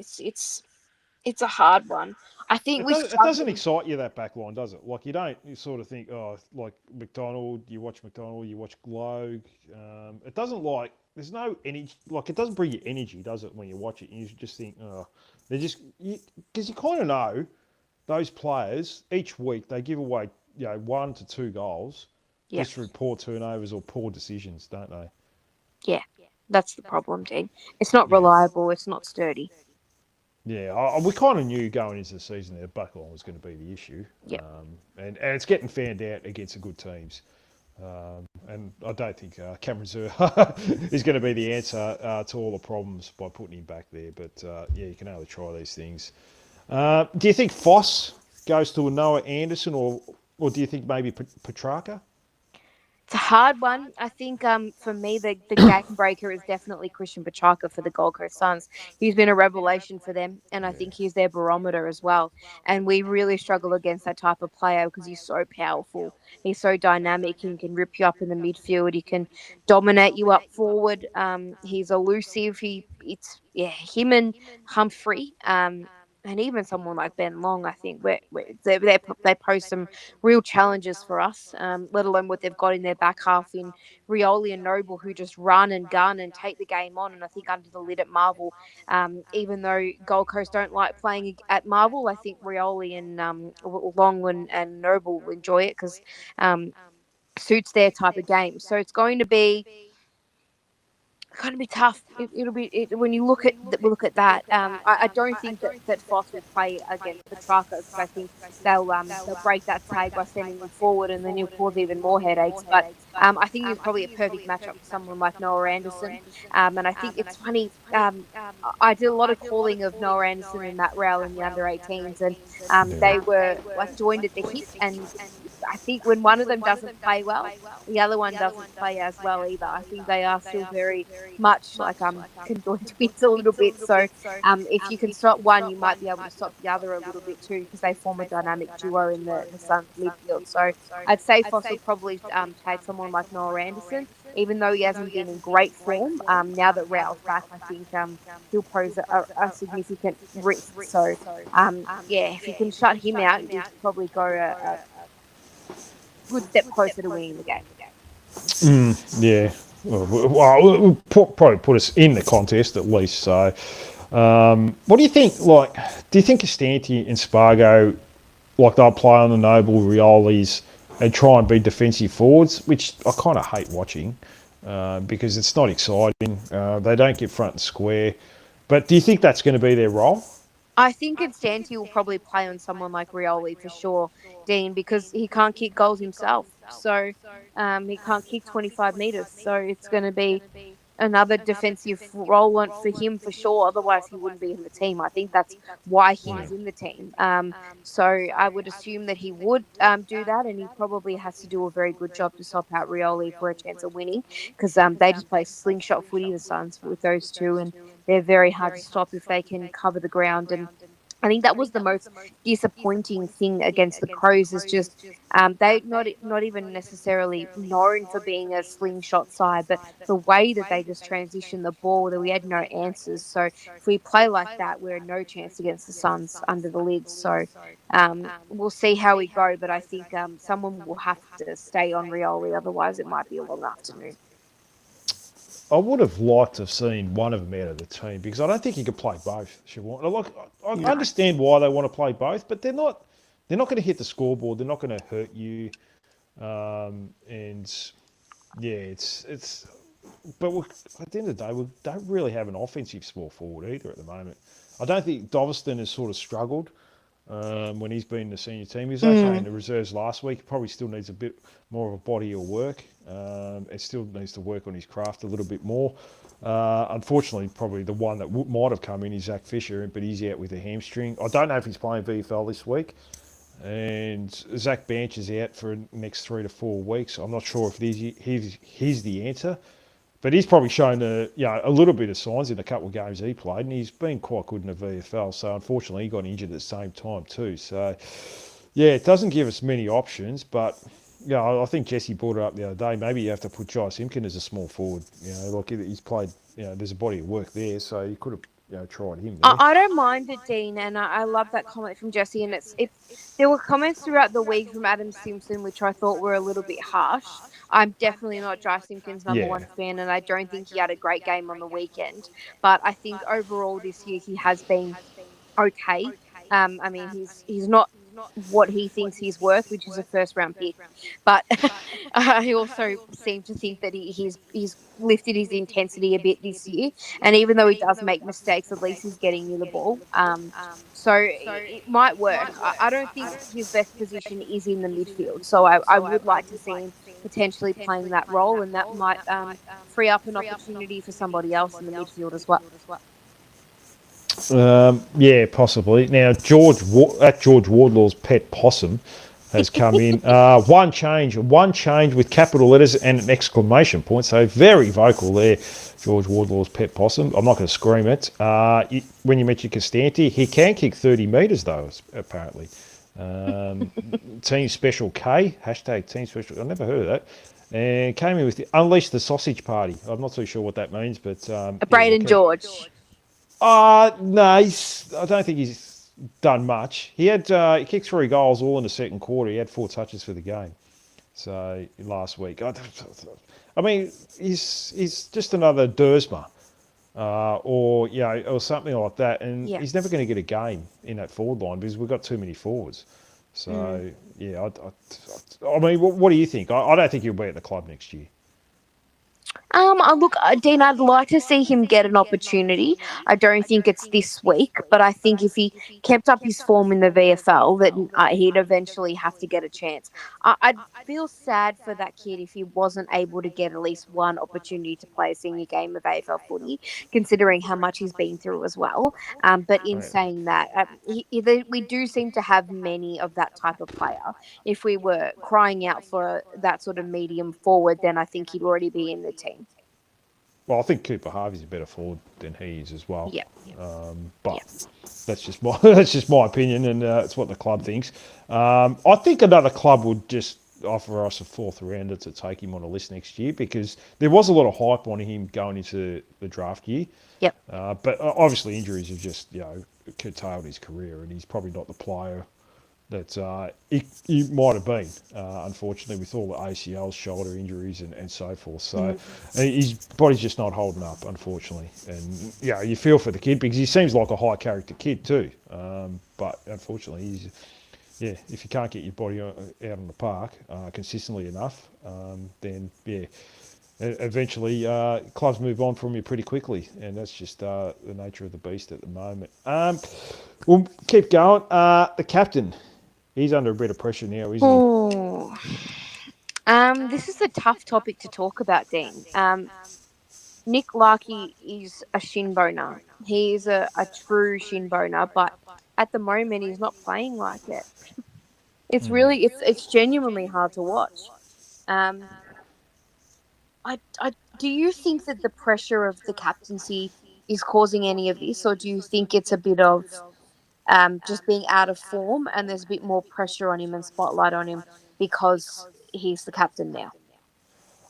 it's a hard one. I think it doesn't excite you, that back line, does it? Like, you sort of think, like McDonald, you watch Logue. It doesn't, like, there's no energy, like, it doesn't bring you energy, does it, when you watch it? You just think, they're just, because you kind of know those players, each week, they give away, 1 to 2 goals just through poor turnovers or poor decisions, don't they? Yeah, that's the problem, Dean. It's not reliable, it's not sturdy. Yeah, we kind of knew going into the season that backline was going to be the issue. Yep. And it's getting fanned out against the good teams. And I don't think Cameron Zerha is going to be the answer to all the problems by putting him back there. But, you can only try these things. Do you think Foss goes to a Noah Anderson or do you think maybe Petrarca? It's a hard one. I think for me, the game breaker is definitely Christian Petrarca for the Gold Coast Suns. He's been a revelation for them, and I think he's their barometer as well. And we really struggle against that type of player because he's so powerful. He's so dynamic. He can rip you up in the midfield. He can dominate you up forward. He's elusive. Him and Humphrey. And even someone like Ben Long, I think, they pose some real challenges for us, let alone what they've got in their back half in Rioli and Noble, who just run and gun and take the game on. And I think under the lid at Marvel, even though Gold Coast don't like playing at Marvel, I think Rioli and Long and Noble will enjoy it because suits their type of game. So it's going to be tough. It'll be when you look at that. I don't think that Foss will play against Petrarca because I think they'll break that tag by sending him forward, and then he'll cause even more headaches. But I think he's probably a perfect matchup for someone like Noah Anderson. And I think it's funny. I did a lot of calling of Noah Anderson and Matt Rowell in the under-18s, and they were like joined at the hip. And I think when one of them doesn't play well, the other one doesn't play as well either. I think they are still very much like conjoined twins a little bit. So if you can stop one, you might be able to stop the other a little bit too, because they form a dynamic duo in the Suns midfield. So I'd say Foss will probably take someone like Noah Anderson, even though he hasn't been in great form. Now that Raoul's back, I think he'll pose a significant risk. So if you can shut him out, you'll probably go a good step closer to winning the game. Yeah. Well, probably put us in the contest at least. So, what do you think? Like, do you think Costanti and Spargo, like, they'll play on the Noble Riolis and try and be defensive forwards, which I kind of hate watching because it's not exciting. They don't get front and square. But do you think that's going to be their role? I think Instanti will probably play on someone like Rioli for sure, Dean, because he can't kick goals himself. So he can't kick 25 metres. So it's going to be another defensive role for him for sure. Otherwise, he wouldn't be in the team. I think that's why he's in the team. So I would assume that he would do that, and he probably has to do a very good job to stop out Rioli for a chance of winning because they just play slingshot footy, the Suns, with those two, and they're very hard to stop if they can cover the ground. And I think that was the most disappointing thing against the Crows is just they not even necessarily known for being a slingshot side, but the way that they just transitioned the ball, that we had no answers. So if we play like that, we're no chance against the Suns under the lid. So we'll see how we go, but I think someone will have to stay on Rioli, otherwise it might be a long afternoon. I would have liked to have seen one of them out of the team because I don't think you could play both, Siobhan. I understand why they want to play both, but they're not going to hit the scoreboard. They're not going to hurt you. And yeah, it's. But at the end of the day, we don't really have an offensive small forward either at the moment. I don't think Doveston has sort of struggled when he's been in the senior team. He was okay in the reserves last week. Probably still needs a bit more of a body of work. It still needs to work on his craft a little bit more. Unfortunately, probably the one that might have come in is Zach Fisher, but he's out with a hamstring. I don't know if he's playing VFL this week. And Zach Banch is out for the next 3 to 4 weeks. I'm not sure if he's the answer. But he's probably shown a little bit of signs in a couple of games he played, and he's been quite good in the VFL. So unfortunately, he got injured at the same time too. So yeah, it doesn't give us many options. But yeah, I think Jesse brought it up the other day. Maybe you have to put Jai Simpkin as a small forward. Like he's played. There's a body of work there, so you could have tried him there. I don't mind it, Dean, and I love that comment from Jesse. And there were comments throughout the week from Adam Simpson, which I thought were a little bit harsh. I'm definitely not Jai Simpkins' number one fan, and I don't think he had a great game on the weekend. But I think overall this year he has been okay. I mean, he's not what he thinks he's worth, which is a first-round pick. But I also seem to think that he's lifted his intensity a bit this year. And even though he does make mistakes, at least he's getting you the ball. So it might work. I don't think his best position is in the midfield. So I would like to see him potentially playing that role, and that might free up an opportunity for somebody else in the midfield as well. Yeah, possibly. Now, George Wardlaw's pet possum has come in. One change with capital letters and an exclamation point. So very vocal there, George Wardlaw's pet possum. I'm not going to scream it. When you mention Costanti, he can kick 30 metres though, apparently. Team Special K, hashtag Team Special. I never heard of that. And came in with the Unleash the Sausage Party. I'm not too sure what that means, but Braden George. No, I don't think he's done much. He kicked 3 goals all in the second quarter. He had 4 touches for the game. So last week, I mean, he's just another Dersma, or something like that. And he's never going to get a game in that forward line because we've got too many forwards. So yeah, I mean, what do you think? I don't think he'll be at the club next year. Look, Dean, I'd like to see him get an opportunity. I don't think it's this week, but I think if he kept up his form in the VFL, that he'd eventually have to get a chance. I'd feel sad for that kid if he wasn't able to get at least one opportunity to play a senior game of AFL footy, considering how much he's been through as well. But in saying that, we do seem to have many of that type of player. If we were crying out for that sort of medium forward, then I think he'd already be in the team. Well, I think Cooper Harvey's a better forward than he is as well. Yeah. But that's just my opinion, and it's what the club thinks. I think another club would just offer us a 4th rounder to take him on a list next year because there was a lot of hype on him going into the draft year. Yep. But obviously injuries have just curtailed his career, and he's probably not the player that he might have been, unfortunately, with all the ACLs, shoulder injuries and so forth. So his body's just not holding up, unfortunately. And, you feel for the kid because he seems like a high-character kid too. But unfortunately, if you can't get your body out on the park consistently enough, then eventually clubs move on from you pretty quickly, and that's just the nature of the beast at the moment. We'll keep going. The captain, he's under a bit of pressure now, isn't he? Oh, this is a tough topic to talk about, Dean. Nick Larkey is a shin boner. He is a true shin boner, but at the moment he's not playing like it. It's genuinely hard to watch. Um, I do you think that the pressure of the captaincy is causing any of this, or do you think it's a bit of just being out of form and there's a bit more pressure on him and spotlight on him because he's the captain now?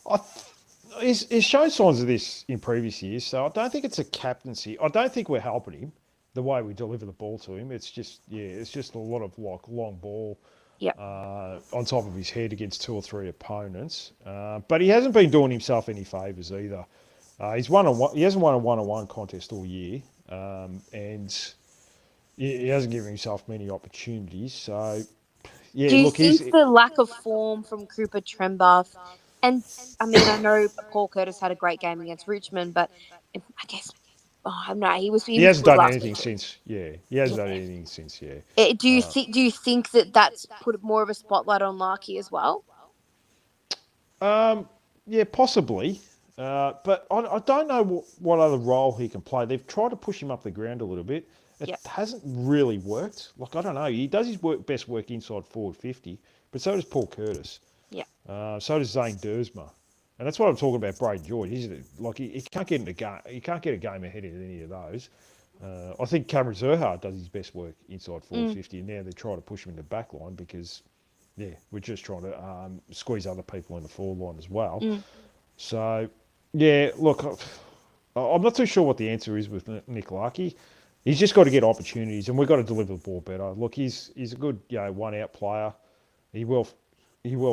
I, he's shown signs of this in previous years, so I don't think it's a captaincy. I don't think we're helping him the way we deliver the ball to him. It's just a lot of like long ball Yep. on top of his head against two or three opponents. But he hasn't been doing himself any favours either. He hasn't won a one-on-one contest all year, and he hasn't given himself many opportunities. So yeah, Do you look, think the lack of form from Cooper Trembath, and I mean, I know Paul Curtis had a great game against Richmond, but I guess, I don't know, he he was hasn't good done last anything week. since. Yeah, he hasn't done Yeah. anything since. Yeah. Do you think that that's put more of a spotlight on Larky as well? Yeah, possibly. But I don't know what other role he can play. They've tried to push him up the ground a little bit. It Yep. hasn't really worked. Like, I don't know. He does his best work inside forward 50, but so does Paul Curtis. Yeah. So does Zane Dersma. And that's what I'm talking about, Braden George. He can't get in the game. He can't get a game ahead of any of those. I think Cameron Zerhard does his best work inside forward 50, and now they're trying to push him in the back line because, we're just trying to squeeze other people in the forward line as well. So, yeah, look, I'm not too sure what the answer is with Nick Larkey. He's just got to get opportunities, and we've got to deliver the ball better. Look, he's a good one-out player. He will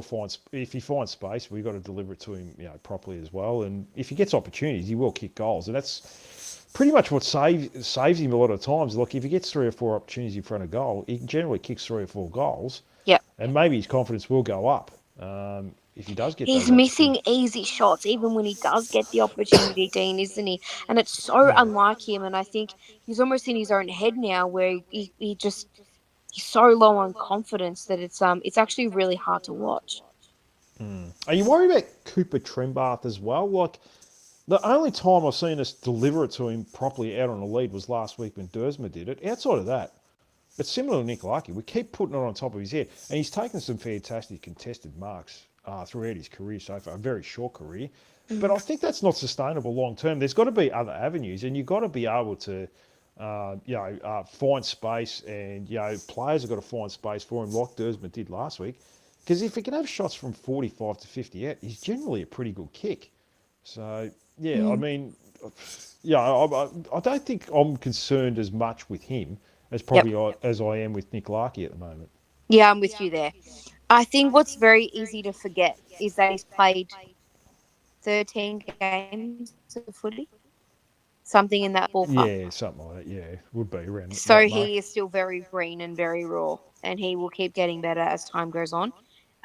find, if he finds space, we've got to deliver it to him properly as well. And if he gets opportunities, he will kick goals, and that's pretty much what saves him a lot of times. Look, if he gets 3 or 4 opportunities in front of goal, he generally kicks 3 or 4 goals. Yeah. And maybe his confidence will go up if he does get. He's missing easy shots even when he does get the opportunity, Dean, isn't he? And it's so unlike him. And I think he's almost in his own head now, where he's so low on confidence that it's actually really hard to watch. Are you worried about Cooper Trembath as well? Like, the only time I've seen us deliver it to him properly out on a lead was last week when Dersma did it. Outside of that, it's similar to Nick Larkey. We keep putting it on top of his head, and he's taken some fantastic contested marks throughout his career so far, a very short career. But I think that's not sustainable long term. There's got to be other avenues, and you've got to be able to, find space, and players have got to find space for him, like Dersma did last week. Because if he can have shots from 45 to 50 out, he's generally a pretty good kick. So I mean, I don't think I'm concerned as much with him as probably as I am with Nick Larkey at the moment. Yeah, I'm with you there. I think what's very easy to forget is that he's played 13 games of footy, something in that ballpark. Yeah, something like that. Yeah, would be around. So he is still very green and very raw, and he will keep getting better as time goes on.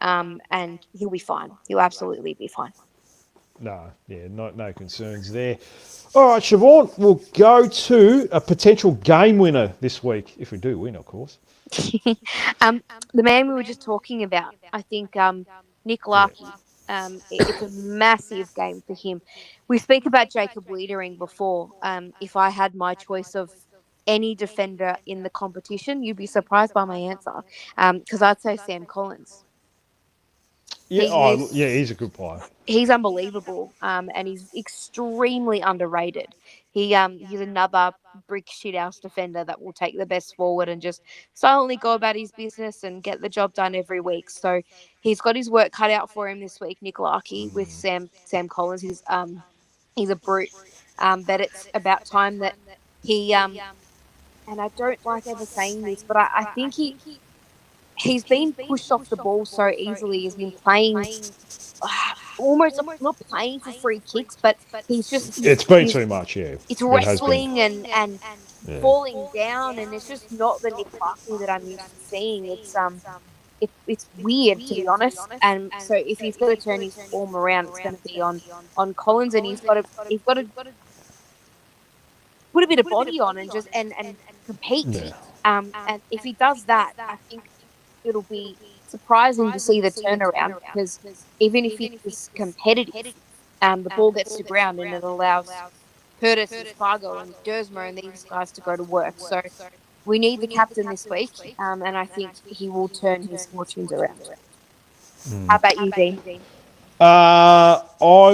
And he'll be fine. He'll absolutely be fine. No concerns there. All right, Siobhan, we'll go to a potential game winner this week, if we do win, of course. The man we were just talking about, I think Nick Larkey. It's a massive game for him. We speak about Jacob Wiedering before. If I had my choice of any defender in the competition, you'd be surprised by my answer, because I'd say Sam Collins. He's a good player. He's unbelievable, and he's extremely underrated. He's another brick shithouse defender that will take the best forward and just silently go about his business and get the job done every week. So he's got his work cut out for him this week, Nick Larkey, with Sam Collins. He's a brute, but it's about time that he and I don't like ever saying this, but I think he's been pushed off the ball so easily. He's been playing almost not playing for free kicks, but it's been too much. Yeah, it's wrestling and falling down, and it's just not the Nick Barkley that I'm used to seeing. It's weird, to be honest. And so if he's got to turn his form around, it's going to be on Collins, and he's got to put a bit of body on and just and compete. And if he does that, I think it'll be surprising to see the turnaround, because even if he is competitive, the ball gets to ground and it allows Curtis and Spargo and Dersmer and these guys to go to work. So we need the captain this week, and I think he will turn his fortunes around. How about you, Dean? I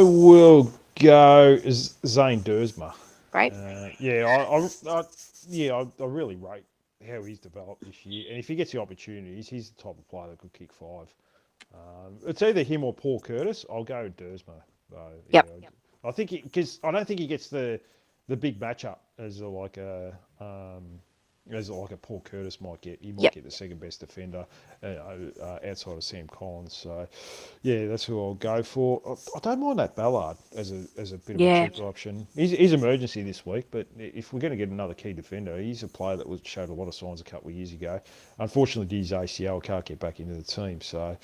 will go Zane Dersmer. Right? I really rate how he's developed this year, and if he gets the opportunities, he's the type of player that could kick 5. It's either him or Paul Curtis. I'll go with Dersmer. Yep. I think because I don't think he gets the big matchup as like a Paul Curtis might get. He might get the second best defender outside of Sam Collins. So, yeah, that's who I'll go for. I don't mind that Ballard as a bit of a cheaper option. He's emergency this week, but if we're going to get another key defender, he's a player that showed a lot of signs a couple of years ago. Unfortunately, due to his ACL, can't get back into the team. So,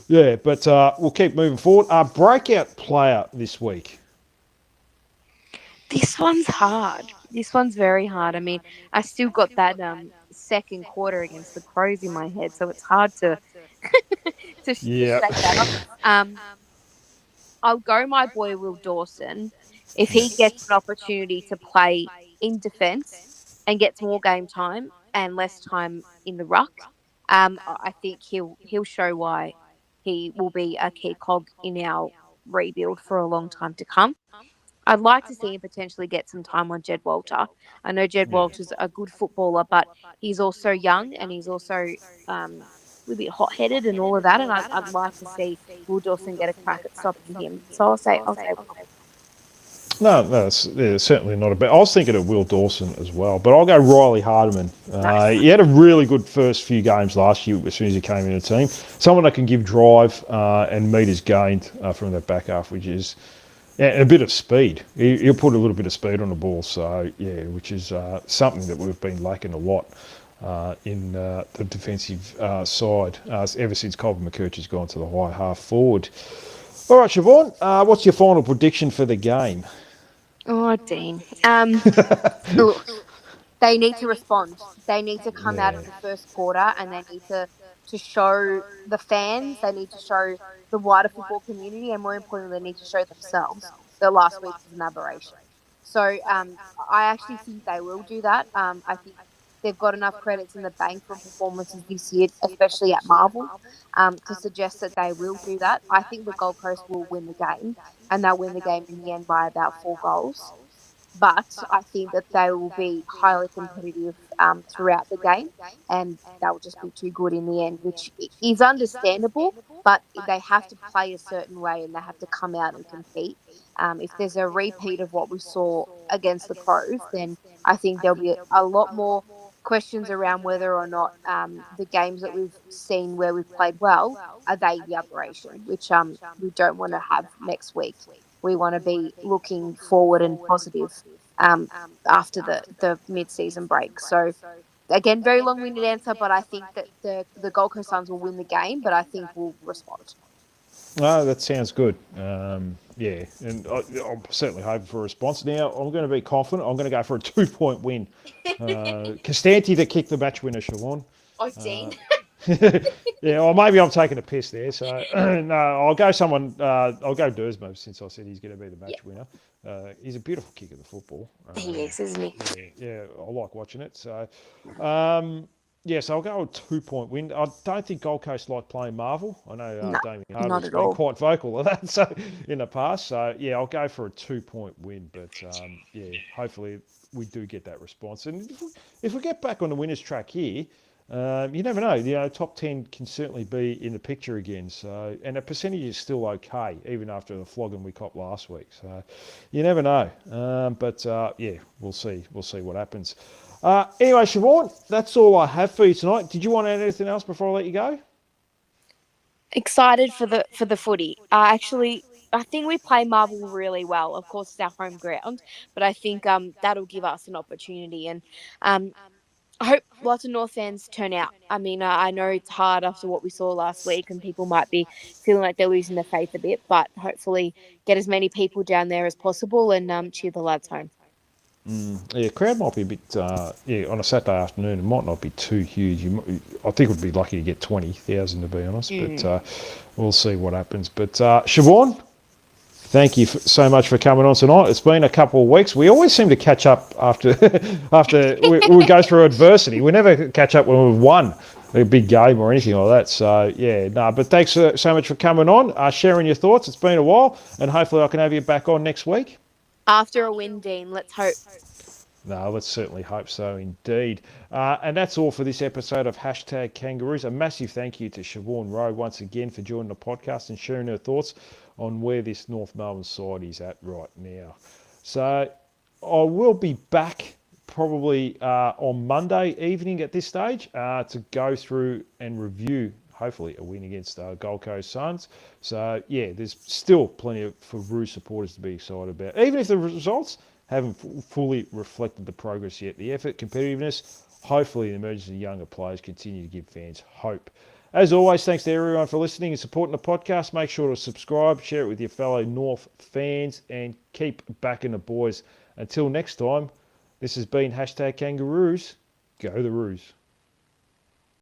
yeah, but we'll keep moving forward. Breakout player this week. This one's hard. This one's very hard. I mean, I still got that second quarter against the Crows in my head, so it's hard to shake that up. I'll go my boy Will Dawson. If he gets an opportunity to play in defence and gets more game time and less time in the ruck, I think he'll show why he will be a key cog in our rebuild for a long time to come. I'd like to see him potentially get some time on Jed Walter. I know Jed Walter's a good footballer, but he's also young and he's also a bit hot-headed and all of that. And I'd like to see Will Dawson get a crack at stopping him. So I'll say. No, that's certainly not a bad. I was thinking of Will Dawson as well, but I'll go Riley Hardiman. Nice. He had a really good first few games last year as soon as he came in the team. Someone that can give drive and meters gained from that back half, which is. And a bit of speed. He'll put a little bit of speed on the ball. So, yeah, which is something that we've been lacking a lot in the defensive side ever since Colin McCurchy's gone to the high half forward. All right, Siobhan, what's your final prediction for the game? Oh, Dean. Look, they need to respond. They need to come out of the first quarter and they need to show the fans, they need to show the wider football community, and more importantly, they need to show themselves that last week was an aberration. So I actually think they will do that. I think they've got enough credits in the bank for performances this year, especially at Marvel, to suggest that they will do that. I think the Gold Coast will win the game, and they'll win the game in the end by about 4 goals. But I think that they will be highly competitive throughout the game, and they'll just be too good in the end, which is understandable, but they have to play a certain way and they have to come out and compete. If there's a repeat of what we saw against the Crows, then I think there'll be a lot more questions around whether or not the games that we've seen where we've played well, are they the aberration, which we don't want to have next week. We want to be looking forward and positive after the mid-season break. So, again, very long-winded answer, but I think that the Gold Coast Suns will win the game, but I think we'll respond. Oh, that sounds good. Yeah, and I'm certainly hoping for a response. Now, I'm going to be confident. I'm going to go for a 2-point win. Costanti to kick the match winner, Siobhan. Oh, Dean. Yeah, or maybe I'm taking a piss there. So no, I'll go someone. I'll go Dersmer since I said he's going to be the match winner. He's a beautiful kick of the football. He is, isn't he? Yeah, I like watching it. So, so I'll go a 2-point win. I don't think Gold Coast like playing Marvel. I know Damien Harvey's been quite vocal of that so in the past. So yeah, I'll go for a 2-point win. But hopefully we do get that response. And if we get back on the winners track here. You never know. Top 10 can certainly be in the picture again. So, and the percentage is still okay, even after the flogging we copped last week. So, you never know. We'll see. We'll see what happens. Anyway, Siobhan, that's all I have for you tonight. Did you want to add anything else before I let you go? Excited for the footy. Actually, I think we play Marvel really well. Of course, it's our home ground, but I think that'll give us an opportunity. And um, I hope lots of North fans turn out. I mean, I know it's hard after what we saw last week, and people might be feeling like they're losing their faith a bit, but hopefully get as many people down there as possible and cheer the lads home. Yeah, crowd might be a bit, on a Saturday afternoon, it might not be too huge. I think we'd be lucky to get 20,000 to be honest, but we'll see what happens. But Siobhan, thank you so much for coming on tonight. It's been a couple of weeks. We always seem to catch up after we go through adversity. We never catch up when we've won a big game or anything like that. So, yeah, no, but thanks so much for coming on, sharing your thoughts. It's been a while, and hopefully I can have you back on next week. After a win, Dean, let's hope. No, let's certainly hope so indeed. And that's all for this episode of Hashtag Kangaroos. A massive thank you to Siobhan Rowe once again for joining the podcast and sharing her thoughts on where this North Melbourne side is at right now. So I will be back probably on Monday evening at this stage to go through and review hopefully a win against Gold Coast Suns. So, yeah, there's still plenty for Roos supporters to be excited about. Even if the results haven't fully reflected the progress yet, the effort, competitiveness, hopefully the emergence of younger players continue to give fans hope. As always, thanks to everyone for listening and supporting the podcast. Make sure to subscribe, share it with your fellow North fans, and keep backing the boys. Until next time, this has been Hashtag Kangaroos. Go the Roos.